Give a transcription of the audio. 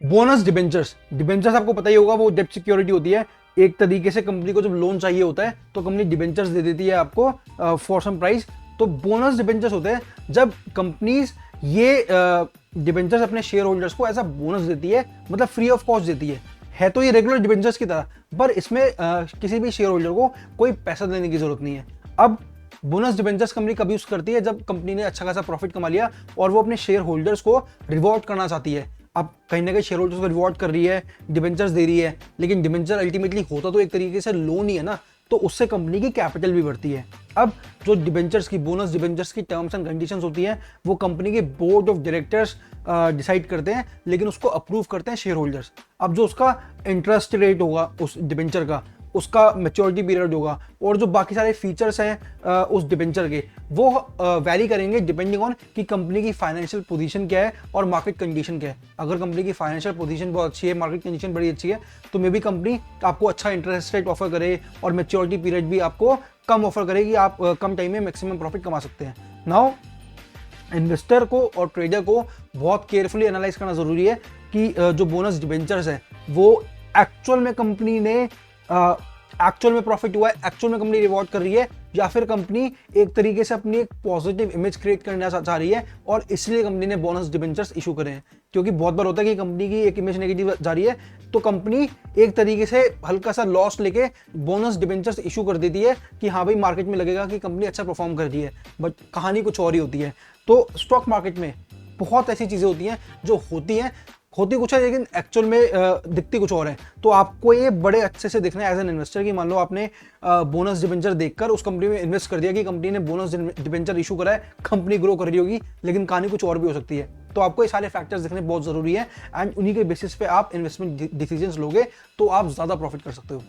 Bonus debentures, debentures आपको पता ही होगा, वो डेब्ट सिक्योरिटी होती है। एक तरीके से कंपनी को जब लोन चाहिए होता है तो कंपनी डिबेंचर्स दे देती है आपको फॉर सम प्राइस। तो बोनस डिबेंचर्स होते हैं जब कंपनीज ये डिबेंचर्स अपने शेयर होल्डर्स को ऐसा बोनस देती है, मतलब फ्री ऑफ कॉस्ट देती है तो ये रेगुलर डिबेंचर्स की तरह, पर इसमें किसी भी शेयर होल्डर को कोई पैसा देने की जरूरत नहीं है। अब बोनस डिबेंचर्स कंपनी कब यूज करती है? जब कंपनी ने अच्छा खासा प्रॉफिट कमा लिया और वो अपने शेयर होल्डर्स को रिवॉर्ड करना चाहती है। अब कहीं ना कहीं शेयर होल्डर्स को रिवॉर्ड कर रही है, डिबेंचर्स दे रही है, लेकिन डिबेंचर अल्टीमेटली होता तो एक तरीके से लोन ही है ना, तो उससे कंपनी की कैपिटल भी बढ़ती है। अब जो डिबेंचर्स की, बोनस डिबेंचर्स की टर्म्स एंड कंडीशंस होती हैं वो कंपनी के बोर्ड ऑफ डायरेक्टर्स डिसाइड करते हैं, लेकिन उसको अप्रूव करते हैं शेयर होल्डर्स। अब जो उसका इंटरेस्ट रेट होगा उस डिबेंचर का, उसका मैच्योरिटी पीरियड होगा, और जो बाकी सारे फीचर्स हैं उस डिबेंचर के, वो वैरी करेंगे डिपेंडिंग ऑन कि कंपनी की फाइनेंशियल पोजीशन क्या है और मार्केट कंडीशन क्या है। अगर कंपनी की फाइनेंशियल पोजीशन बहुत अच्छी है, मार्केट कंडीशन बड़ी अच्छी है, तो मे बी कंपनी आपको अच्छा इंटरेस्ट रेट ऑफर करे और मैच्योरिटी पीरियड भी आपको कम ऑफर करे कि आप कम टाइम में मैक्सिमम प्रॉफिट कमा सकते हैं। नाउ इन्वेस्टर को और ट्रेडर को बहुत केयरफुली एनालाइज करना जरूरी है कि जो बोनस डिबेंचर्स है वो एक्चुअल में कंपनी ने एक्चुअल में प्रॉफिट हुआ है, एक्चुअल में कंपनी रिवॉर्ड कर रही है, या फिर कंपनी एक तरीके से अपनी एक पॉजिटिव इमेज क्रिएट करना चाह रही है और इसलिए कंपनी ने बोनस डिबेंचर्स इशू करे हैं। क्योंकि बहुत बार होता है कि कंपनी की एक इमेज नेगेटिव जा रही है तो कंपनी एक तरीके से हल्का सा लॉस लेके बोनस डिबेंचर्स इशू कर देती है कि हाँ भाई मार्केट में लगेगा कि कंपनी अच्छा परफॉर्म कर रही है, बट कहानी कुछ और ही होती है। तो स्टॉक मार्केट में बहुत ऐसी चीजें होती हैं जो होती कुछ है लेकिन एक्चुअल में दिखती कुछ और है। तो आपको ये बड़े अच्छे से देखना है एज एन इन्वेस्टर कि मान लो आपने बोनस डिबेंचर देखकर उस कंपनी में इन्वेस्ट कर दिया कि कंपनी ने बोनस डिबेंचर इशू करा है, कंपनी ग्रो कर रही होगी, लेकिन कहानी कुछ और भी हो सकती है। तो आपको ये सारे फैक्टर्स देखने बहुत जरूरी है एंड उन्हीं के बेसिस पे आप इन्वेस्टमेंट डिसीजंस लोगे तो आप ज्यादा प्रॉफिट कर सकते हो।